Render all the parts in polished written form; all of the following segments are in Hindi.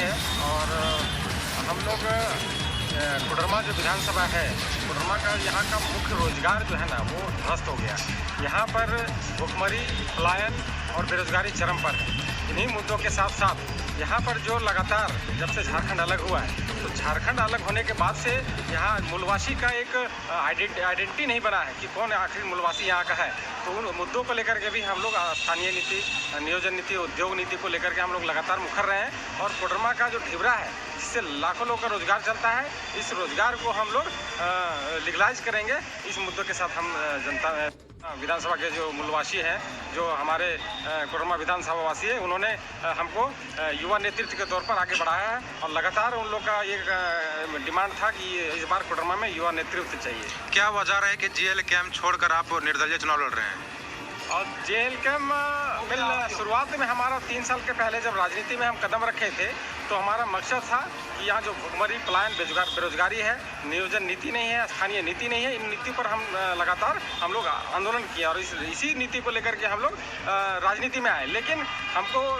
है और हम लोग कोडरमा जो विधानसभा है, कोडरमा का यहाँ का मुख्य रोजगार जो है ना वो ध्वस्त हो गया। यहाँ पर भुखमरी, पलायन और बेरोजगारी चरम पर है। इन्हीं मुद्दों के साथ साथ यहाँ पर जो लगातार जब से झारखंड अलग हुआ है, तो झारखंड अलग होने के बाद से यहाँ मूलवासी का एक आइडेंटिटी नहीं बना है कि कौन आखिर मूलवासी यहाँ का है। तो उन मुद्दों को लेकर के भी हम लोग स्थानीय नीति, नियोजन नीति, उद्योग नीति को लेकर के हम लोग लगातार मुखर रहे हैं। और कोडरमा का जो ढिबरा है जिससे लाखों लोगों का रोजगार चलता है, इस रोजगार को हम लोग लीगलाइज करेंगे। इस मुद्दों के साथ हम जनता विधानसभा के जो मूलवासी हैं, जो हमारे कोडरमा विधानसभा वासी है, उन्होंने हमको युवा नेतृत्व के तौर पर आगे बढ़ाया है और लगातार उन लोग का एक डिमांड था कि इस बार कोडरमा में युवा नेतृत्व चाहिए। क्या वजह है कि जेएल कैम्प छोड़कर आप निर्दलीय चुनाव लड़ रहे हैं? और जेएल कैम्प में शुरुआत में हमारा 3 साल के पहले जब राजनीति में हम कदम रखे थे, तो हमारा मकसद था कि यहाँ जो भुखमरी, पलायन, बेरोजगारी है, नियोजन नीति नहीं है, स्थानीय नीति नहीं है, इन नीति पर हम लगातार हम लोग आंदोलन किए और इसी नीति को लेकर के हम लोग राजनीति में आए। लेकिन हमको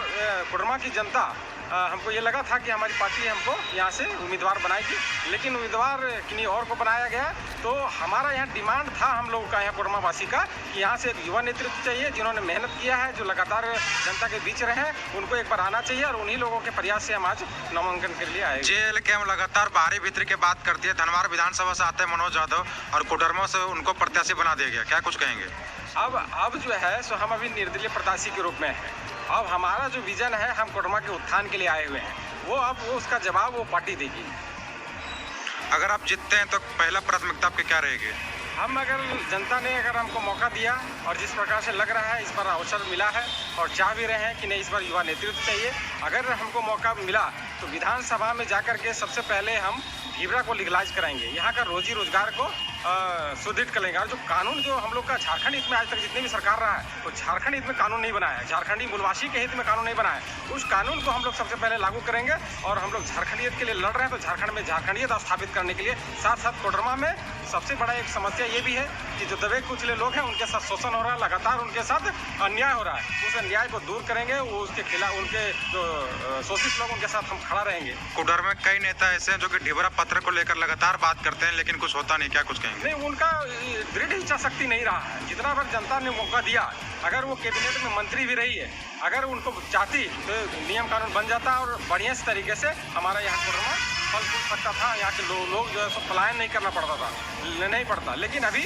कोडरमा की जनता, हमको ये लगा था कि हमारी पार्टी हमको यहाँ से उम्मीदवार बनाएगी, लेकिन उम्मीदवार किन्हीं और को बनाया गया। तो हमारा यहाँ डिमांड था हम लोगों का, यहाँ कोडरमा वासी का, कि यहाँ से एक युवा नेतृत्व चाहिए जिन्होंने मेहनत किया है, जो लगातार जनता के बीच रहे हैं, उनको एक बार आना चाहिए और उन्हीं लोगों के प्रयास से हम आज नामांकन के लिए आए। जेएल कैम्प लगातार बाहरी भीतर की बात करती है। धनवार विधानसभा से आते हैं मनोज यादव और कोडरमा से उनको प्रत्याशी बना दिया गया, क्या कुछ कहेंगे? अब जो है सो हम अभी निर्दलीय प्रत्याशी के रूप में हैं। अब हमारा जो विजन है, हम कोडरमा के उत्थान के लिए आए हुए हैं, वो उसका जवाब वो पार्टी देगी। अगर आप जीतते हैं तो पहला प्राथमिकता आपकी क्या रहेगी? हम अगर जनता ने अगर हमको मौका दिया और जिस प्रकार से लग रहा है इस बार अवसर मिला है और चाह भी रहे हैं कि नहीं इस बार युवा नेतृत्व चाहिए, अगर हमको मौका मिला तो विधानसभा में जाकर के सबसे पहले हम ढिबरा को लीगलाइज कराएंगे, यहाँ का रोजी रोजगार को सुदृढ़ करेंगे। और जो कानून जो हम लोग का झारखंड हित में आज तक जितनी भी सरकार रहा है, वो झारखंड हित में कानून नहीं बना है, झारखंडी मूलवासी के हित में कानून नहीं बना है। उस कानून को हम लोग सबसे पहले लागू करेंगे और हम लोग झारखंडियत के लिए लड़ रहे हैं, तो झारखंड में झारखंडियत स्थापित करने के लिए। साथ साथ कोडरमा में सबसे बड़ा एक समस्या ये भी है कि जो दबे कुचले लोग हैं उनके साथ शोषण हो रहा है, लगातार उनके साथ अन्याय हो रहा है। उस अन्याय को दूर करेंगे, वो उसके खिलाफ, उनके जो शोषित लोग, उनके साथ हम खड़ा रहेंगे। कोडरमा में कई नेता ऐसे हैं जो कि ढिबरा पत्र को लेकर लगातार बात करते हैं, लेकिन कुछ होता नहीं, क्या कुछ कहेंगे? नहीं, उनका दृढ़ इच्छा शक्ति नहीं रहा है। जितना बार जनता ने मौका दिया, अगर वो कैबिनेट में मंत्री भी रही है, अगर उनको चाहती तो नियम कानून बन जाता और बढ़िया से तरीके से हमारा यहाँ कोडरमा फल फूल सकता था। यहाँ के लोग जो है सो पलायन नहीं करना पड़ता था, नहीं पड़ता। लेकिन अभी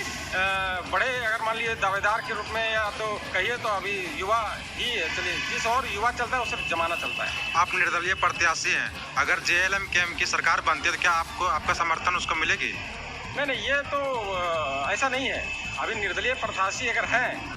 बड़े अगर मान लीजिए दावेदार के रूप में या तो कहिए तो अभी युवा ही है। चलिए, जिस और युवा चलता है वो सिर्फ जमाना चलता है। आप निर्दलीय प्रत्याशी हैं, अगर जेएलएम कैम्प की सरकार बनती है तो क्या आपका समर्थन उसको मिलेगी? नहीं, ये तो ऐसा नहीं है। अभी निर्दलीय प्रत्याशी अगर हैं